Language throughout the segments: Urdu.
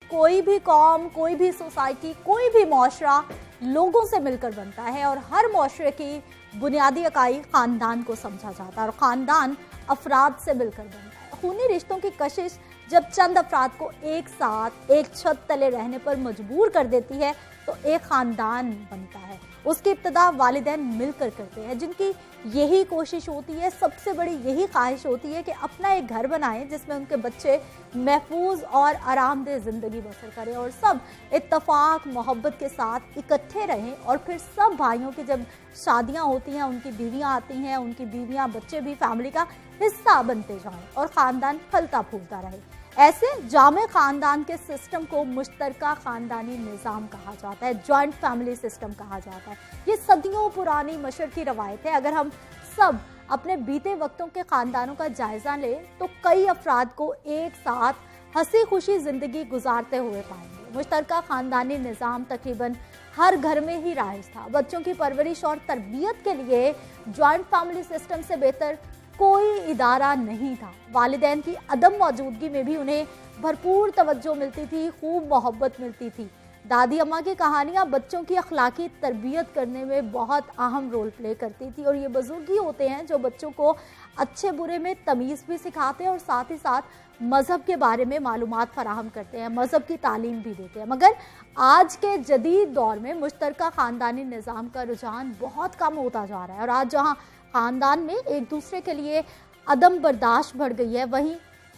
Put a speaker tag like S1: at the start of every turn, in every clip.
S1: کوئی بھی قوم, کوئی بھی سوسائٹی, کوئی بھی معاشرہ لوگوں سے مل کر بنتا ہے, اور ہر معاشرے کی بنیادی اکائی خاندان کو سمجھا جاتا ہے, اور خاندان افراد سے مل کر بنتا ہے. خونی رشتوں کی کشش جب چند افراد کو ایک ساتھ ایک چھت تلے رہنے پر مجبور کر دیتی ہے تو ایک خاندان بنتا ہے. اس کی ابتدا والدین مل کر کرتے ہیں, جن کی یہی کوشش ہوتی ہے, سب سے بڑی یہی خواہش ہوتی ہے کہ اپنا ایک گھر بنائیں جس میں ان کے بچے محفوظ اور آرام دہ زندگی بسر کریں, اور سب اتفاق محبت کے ساتھ اکٹھے رہیں, اور پھر سب بھائیوں کی جب شادیاں ہوتی ہیں ان کی بیویاں آتی ہیں, ان کی بیویاں بچے بھی فیملی کا حصہ بنتے جائیں اور خاندان پھلتا پھولتا رہے. ایسے جامع خاندان کے سسٹم کو مشترکہ خاندانی نظام کہا جاتا ہے, جوائنٹ فیملی سسٹم کہا جاتا ہے. یہ صدیوں پرانی مشرقی روایت ہے. اگر ہم سب اپنے بیتے وقتوں کے خاندانوں کا جائزہ لیں تو کئی افراد کو ایک ساتھ ہنسی خوشی زندگی گزارتے ہوئے پائیں گے. مشترکہ خاندانی نظام تقریباً ہر گھر میں ہی رائج تھا. بچوں کی پرورش اور تربیت کے لیے جوائنٹ فیملی سسٹم سے بہتر کوئی ادارہ نہیں تھا. والدین کی عدم موجودگی میں بھی انہیں بھرپور توجہ ملتی تھی, خوب محبت ملتی تھی. دادی اماں کی کہانیاں بچوں کی اخلاقی تربیت کرنے میں بہت اہم رول پلے کرتی تھی, اور یہ بزرگ ہی ہوتے ہیں جو بچوں کو اچھے برے میں تمیز بھی سکھاتے ہیں اور ساتھ ہی ساتھ مذہب کے بارے میں معلومات فراہم کرتے ہیں, مذہب کی تعلیم بھی دیتے ہیں. مگر آج کے جدید دور میں مشترکہ خاندانی نظام کا رجحان بہت کم ہوتا جا رہا ہے, اور آج جہاں خاندان میں ایک دوسرے کے لیے عدم برداشت بڑھ گئی ہے, وہیں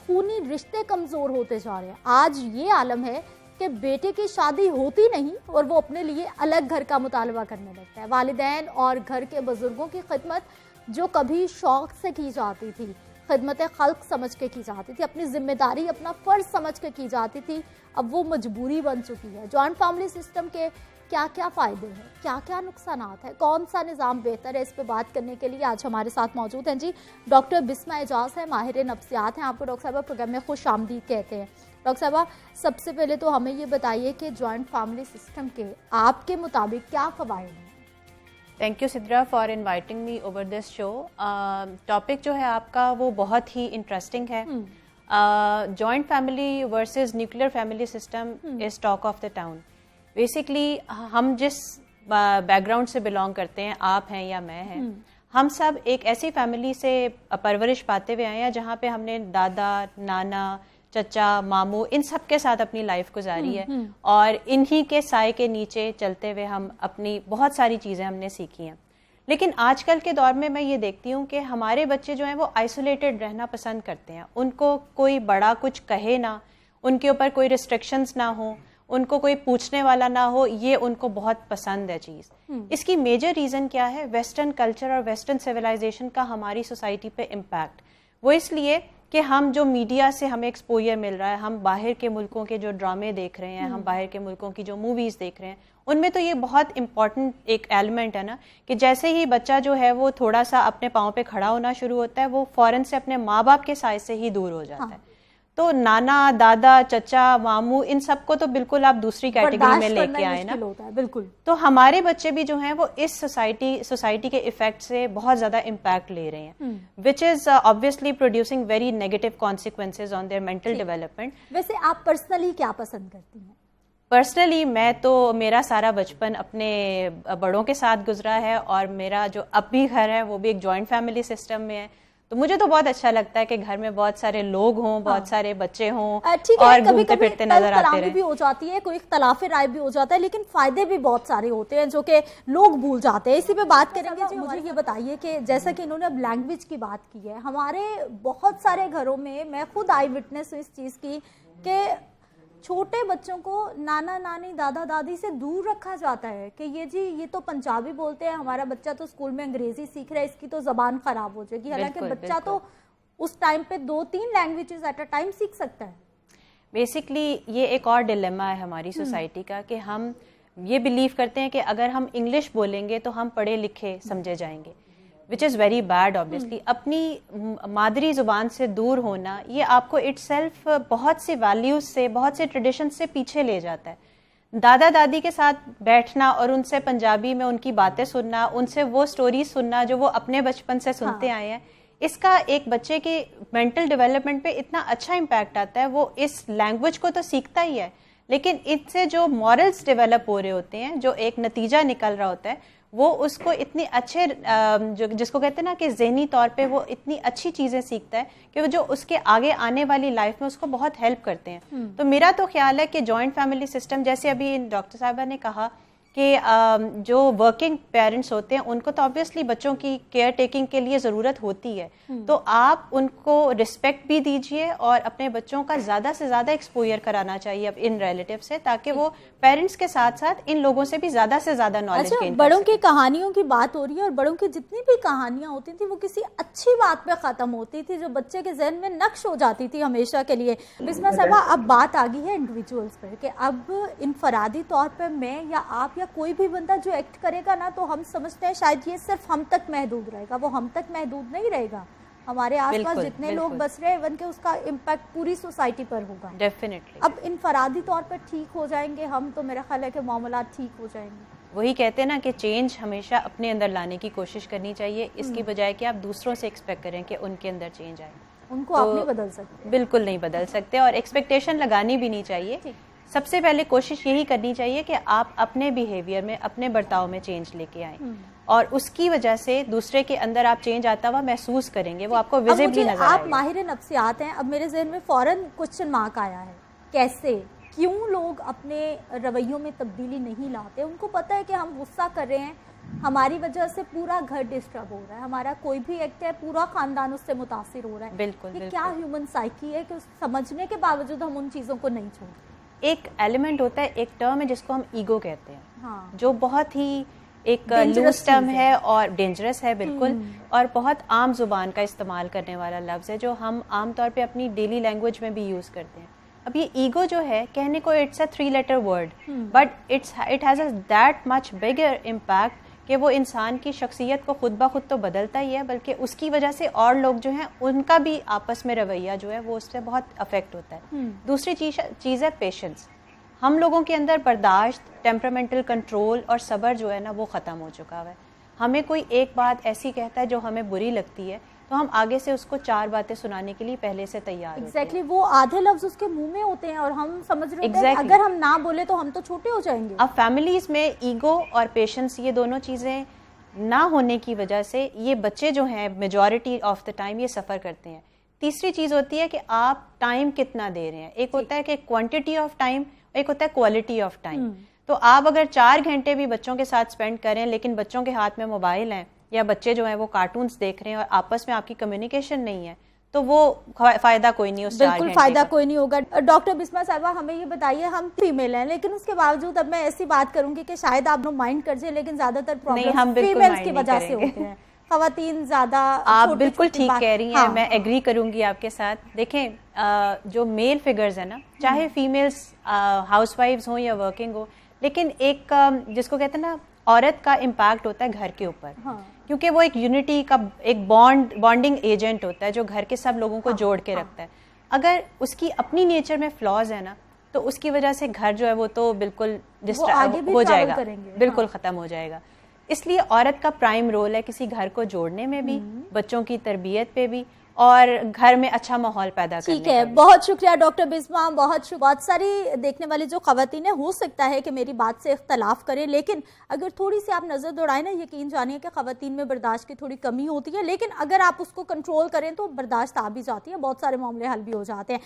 S1: خونی رشتے کمزور ہوتے جا رہے ہیں. آج یہ عالم ہے کہ بیٹے کی شادی ہوتی نہیں اور وہ اپنے لیے الگ گھر کا مطالبہ کرنے لگتا ہے. والدین اور گھر کے بزرگوں کی خدمت جو کبھی شوق سے کی جاتی تھی, خدمت خلق سمجھ کے کی جاتی تھی, اپنی ذمہ داری اپنا فرض سمجھ کے کی جاتی تھی, اب وہ مجبوری بن چکی ہے. جوائنٹ فیملی سسٹم کے کیا کیا فائدے ہیں, کیا کیا نقصانات ہیں, کون سا نظام بہتر ہے, اس پہ بات کرنے کے لیے آج ہمارے ساتھ موجود ہیں جی ڈاکٹر بسمہ اعجاز ہیں, ماہر نفسیات ہیں. آپ کو ڈاکٹر صاحبہ پروگرام میں خوش آمدید کہتے ہیں. ڈاکٹر صاحبہ سب سے پہلے تو ہمیں یہ بتائیے کہ جوائنٹ فیملی سسٹم کے آپ کے مطابق کیا فوائد ہیں؟
S2: Thank you Sidra for inviting me over this show. Topic جو ہے آپ کا وہ بہت ہی انٹرسٹنگ ہے. Joint family versus nuclear family system is talk of the town. Basically ہم جس بیک گراؤنڈ سے بلانگ کرتے ہیں, آپ ہیں یا میں ہیں, ہم سب ایک ایسی فیملی سے پرورش پاتے ہوئے آئے ہیں جہاں پہ ہم نے دادا, نانا, چچا, ماموں ان سب کے ساتھ اپنی لائف گزاری ہے, اور انہی کے سائے کے نیچے چلتے ہوئے ہم اپنی بہت ساری چیزیں ہم نے سیکھی ہیں. لیکن آج کل کے دور میں یہ دیکھتی ہوں کہ ہمارے بچے جو ہیں وہ آئسولیٹڈ رہنا پسند کرتے ہیں. ان کو کوئی بڑا کچھ کہے نہ, ان کے اوپر کوئی ریسٹرکشنز نہ ہوں, ان کو کوئی پوچھنے والا نہ ہو, یہ ان کو بہت پسند ہے چیز. اس کی میجر ریزن کیا ہے؟ ویسٹرن کلچر اور ویسٹرن سویلائزیشن کا ہماری سوسائٹی پہ امپیکٹ. وہ اس لیے کہ ہم جو میڈیا سے ہمیں ایکسپوجر مل رہا ہے, ہم باہر کے ملکوں کے جو ڈرامے دیکھ رہے ہیں, ہم باہر کے ملکوں کی جو موویز دیکھ رہے ہیں, ان میں تو یہ بہت امپورٹنٹ ایک ایلیمنٹ ہے نا کہ جیسے ہی بچہ جو ہے وہ تھوڑا سا اپنے پاؤں پہ کھڑا ہونا شروع ہوتا ہے, وہ فوراً سے اپنے ماں باپ کے سائے سے ہی دور ہو جاتا ہے. تو نانا, دادا, چچا, ماموں ان سب کو تو بالکل آپ دوسری کیٹیگری میں لے کے آئے نا.
S1: بالکل.
S2: تو ہمارے بچے بھی جو ہیں وہ اس سوسائٹی کے ایفیکٹ سے بہت زیادہ امپیکٹ لے رہے ہیں, وچ از obviously producing very negative consequences on their mental development.
S1: ویسے آپ پرسنلی کیا پسند کرتی ہیں؟
S2: پرسنلی میں تو میرا سارا بچپن اپنے بڑوں کے ساتھ گزرا ہے, اور میرا جو اب بھی گھر ہے وہ بھی ایک جوائنٹ فیملی سسٹم میں ہے. تو مجھے تو بہت اچھا لگتا ہے کہ گھر میں بہت سارے لوگ ہوں, بہت سارے بچے ہوں, اور گھومتے پھرتے نظر آتے رہیں.
S1: بھی ہو جاتی ہے, کوئی اختلاف رائے بھی ہو جاتا ہے, لیکن فائدے بھی بہت سارے ہوتے ہیں جو کہ لوگ بھول جاتے ہیں. اسی پہ بات کریں گے. مجھے یہ بتائیے کہ جیسا کہ انہوں نے اب لینگویج کی بات کی ہے, ہمارے بہت سارے گھروں میں, میں خود آئی وٹنس ہوں اس چیز کی, کہ چھوٹے بچوں کو نانا نانی, دادا دادی سے دور رکھا جاتا ہے کہ یہ جی یہ تو پنجابی بولتے ہیں, ہمارا بچہ تو اسکول میں انگریزی سیکھ رہا ہے, اس کی تو زبان خراب ہو جائے گی. حالانکہ بچہ تو اس ٹائم پہ 2-3 لینگویجز ایٹ اے ٹائم سیکھ سکتا ہے.
S2: بیسکلی یہ ایک اور ڈیلیما ہے ہماری سوسائٹی کا کہ ہم یہ بلیو کرتے ہیں کہ اگر ہم انگلش بولیں گے تو ہم پڑھے لکھے سمجھے جائیں گے, وچ از ویری بیڈ obviously. اپنی مادری زبان سے دور ہونا یہ آپ کو اٹ سیلف بہت سی ویلیوز سے, بہت سے ٹریڈیشن سے پیچھے لے جاتا ہے. دادا دادی کے ساتھ بیٹھنا اور ان سے پنجابی میں ان کی باتیں سننا, ان سے وہ سٹوریز سننا جو وہ اپنے بچپن سے سنتے آئے ہیں, اس کا ایک بچے کی مینٹل ڈیولپمنٹ پہ اتنا اچھا امپیکٹ آتا ہے. وہ اس لینگویج کو تو سیکھتا ہی ہے, لیکن اس سے جو مورلز ڈیولپ ہو رہے ہوتے ہیں, جو ایک نتیجہ نکل رہا ہوتا ہے, وہ اس کو اتنی اچھے جس کو کہتے ہیں نا کہ ذہنی طور پہ وہ اتنی اچھی چیزیں سیکھتا ہے کہ وہ جو اس کے آگے آنے والی لائف میں اس کو بہت ہیلپ کرتے ہیں. تو میرا تو خیال ہے کہ جوائنٹ فیملی سسٹم, جیسے ابھی ڈاکٹر صاحبہ نے کہا کہ جو ورکنگ پیرنٹس ہوتے ہیں ان کو تو آبویسلی بچوں کی کیئر ٹیکنگ کے لیے ضرورت ہوتی ہے, تو آپ ان کو رسپیکٹ بھی دیجئے اور اپنے بچوں کا زیادہ سے زیادہ ایکسپوئر کرانا چاہیے اب ان ریلیٹیو سے, تاکہ وہ پیرنٹس کے ساتھ ساتھ ان لوگوں سے بھی زیادہ سے زیادہ نالج گین.
S1: بڑوں کی کہانیوں کی بات ہو رہی ہے, اور بڑوں کی جتنی بھی کہانیاں ہوتی تھیں وہ کسی اچھی بات پہ ختم ہوتی تھی جو بچے کے ذہن میں نقش ہو جاتی تھی ہمیشہ کے لیے. بسمہ صاحبہ, اب بات آ گئی ہے انڈیویجولس پر کہ اب انفرادی طور پہ میں یا آپ یا کوئی بھی بندہ جو ایکٹ کرے گا نا, تو ہم سمجھتے ہیں شاید یہ صرف ہم تک محدود رہے گا. وہ ہم تک محدود نہیں رہے گا, ہمارے آس پاس جتنے لوگ بس رہے ہیں ایون کہ اس کا امپیکٹ پوری سوسائٹی پر ہوگا.
S2: ڈیفینیٹلی
S1: اب انفرادی طور پر ٹھیک ہو جائیں گے ہم, تو میرا خیال ہے کہ معاملات ٹھیک ہو جائیں گے.
S2: وہی کہتے ہیں نا کہ چینج ہمیشہ اپنے اندر لانے کی کوشش کرنی چاہیے, اس کی بجائے کہ آپ دوسروں سے ایکسپیکٹ کریں کہ ان کے اندر چینج آئے.
S1: ان کو آپ نہیں بدل سکتے,
S2: بالکل نہیں بدل سکتے, اور ایکسپیکٹیشن لگانی بھی نہیں چاہیے. سب سے پہلے کوشش یہی کرنی چاہیے کہ آپ اپنے بیہیویئر میں, اپنے برتاؤ میں چینج لے کے آئیں, اور اس کی وجہ سے دوسرے کے اندر آپ چینج آتا ہوا محسوس کریں گے, وہ آپ کو ویزیبلی نظر آئے گا.
S1: آپ ماہر نفسیات ہیں, اب میرے ذہن میں فوراً کوسچن مارک آیا ہے, کیسے کیوں لوگ اپنے رویوں میں تبدیلی نہیں لاتے؟ ان کو پتہ ہے کہ ہم غصہ کر رہے ہیں, ہماری وجہ سے پورا گھر ڈسٹرب ہو رہا ہے, ہمارا کوئی بھی ایکٹ ہے پورا خاندان اس سے متاثر ہو رہا ہے.
S2: بالکل,
S1: یہ کیا ہیومن سائیکی ہے کہ سمجھنے کے باوجود ہم ان چیزوں کو نہیں چھوڑتے؟
S2: ایک ایلیمنٹ ہوتا ہے, ایک ٹرم ہے جس کو ہم ایگو کہتے ہیں, جو بہت ہی ایک لوز ٹرم ہے اور ڈینجرس ہے بالکل, اور بہت عام زبان کا استعمال کرنے والا لفظ ہے جو ہم عام طور پہ اپنی ڈیلی لینگویج میں بھی یوز کرتے ہیں. اب یہ ایگو جو ہے کہنے کو it's a 3 letter word, but it has a that much bigger impact کہ وہ انسان کی شخصیت کو خود بخود تو بدلتا ہی ہے, بلکہ اس کی وجہ سے اور لوگ جو ہیں ان کا بھی آپس میں رویہ جو ہے وہ اس سے بہت افیکٹ ہوتا ہے. دوسری چیز ہے پیشنس. ہم لوگوں کے اندر برداشت, ٹیمپرامنٹل کنٹرول اور صبر جو ہے نا وہ ختم ہو چکا ہے. ہمیں کوئی ایک بات ایسی کہتا ہے جو ہمیں بری لگتی ہے, تو ہم آگے سے اس کو 4 باتیں سنانے کے لیے پہلے سے تیار ہوتے ہیں.
S1: ایگزیکٹلی, وہ آدھے لفظ اس کے منہ میں ہوتے ہیں اور ہم سمجھ رہے ہوتے ہیں اگر ہم نہ بولے تو ہم تو چھوٹے ہو جائیں گے.
S2: اب فیملیز میں ایگو اور پیشنس, یہ دونوں چیزیں نہ ہونے کی وجہ سے یہ بچے جو ہیں میجورٹی آف دا ٹائم یہ سفر کرتے ہیں. تیسری چیز ہوتی ہے کہ آپ ٹائم کتنا دے رہے ہیں. ایک ہوتا ہے کہ کوانٹٹی آف ٹائم, ایک ہوتا ہے کوالٹی آف ٹائم. تو آپ اگر 4 گھنٹے بھی بچوں کے ساتھ اسپینڈ کریں لیکن بچوں کے ہاتھ میں موبائل ہیں, یا بچے جو ہیں وہ کارٹونز دیکھ رہے ہیں اور آپس میں آپ کی کمیونیکیشن نہیں ہے, تو وہ فائدہ کوئی نہیں اس 4 گھنٹے کا.
S1: بالکل فائدہ کوئی نہیں ہوگا. ڈاکٹر بسمہ صاحبہ, ہمیں یہ بتائیے, ہم فیمیل ہیں لیکن اس کے باوجود اب میں ایسی بات کروں گی کہ شاید آپ مائنڈ کر جائیں, لیکن زیادہ تر پرابلم فیمیلز کی وجہ سے ہوتے ہیں. خواتین زیادہ,
S2: آپ بالکل ٹھیک کہہ رہی ہیں, میں ایگری کروں گی آپ کے ساتھ. دیکھیں جو میل فگرز ہیں نا, چاہے فیمیلز ہاؤس وائفز ہوں یا ورکنگ ہو, لیکن ایک جس کو کہتے ہیں نا عورت کا امپیکٹ ہوتا ہے گھر کے اوپر, کیونکہ وہ ایک یونٹی کا ایک بانڈنگ ایجنٹ ہوتا ہے جو گھر کے سب لوگوں کو جوڑ کے رکھتا ہے. اگر اس کی اپنی نیچر میں فلاز ہے نا, تو اس کی وجہ سے گھر جو ہے وہ تو بالکل ہو جائے گا, بالکل ختم ہو جائے گا. اس لیے عورت کا پرائم رول ہے کسی گھر کو جوڑنے میں بھی, بچوں کی تربیت پہ بھی, اور گھر میں اچھا ماحول پیدا کرنے.
S1: ٹھیک ہے, بہت شکریہ ڈاکٹر بسمہ, بہت ساری دیکھنے والی جو خواتین ہیں ہو سکتا ہے کہ میری بات سے اختلاف کریں, لیکن اگر تھوڑی سی آپ نظر دوڑائیں نا, یقین جانیے کہ خواتین میں برداشت کی تھوڑی کمی ہوتی ہے, لیکن اگر آپ اس کو کنٹرول کریں تو برداشت آ بھی جاتی ہے, بہت سارے معاملے حل بھی ہو جاتے ہیں.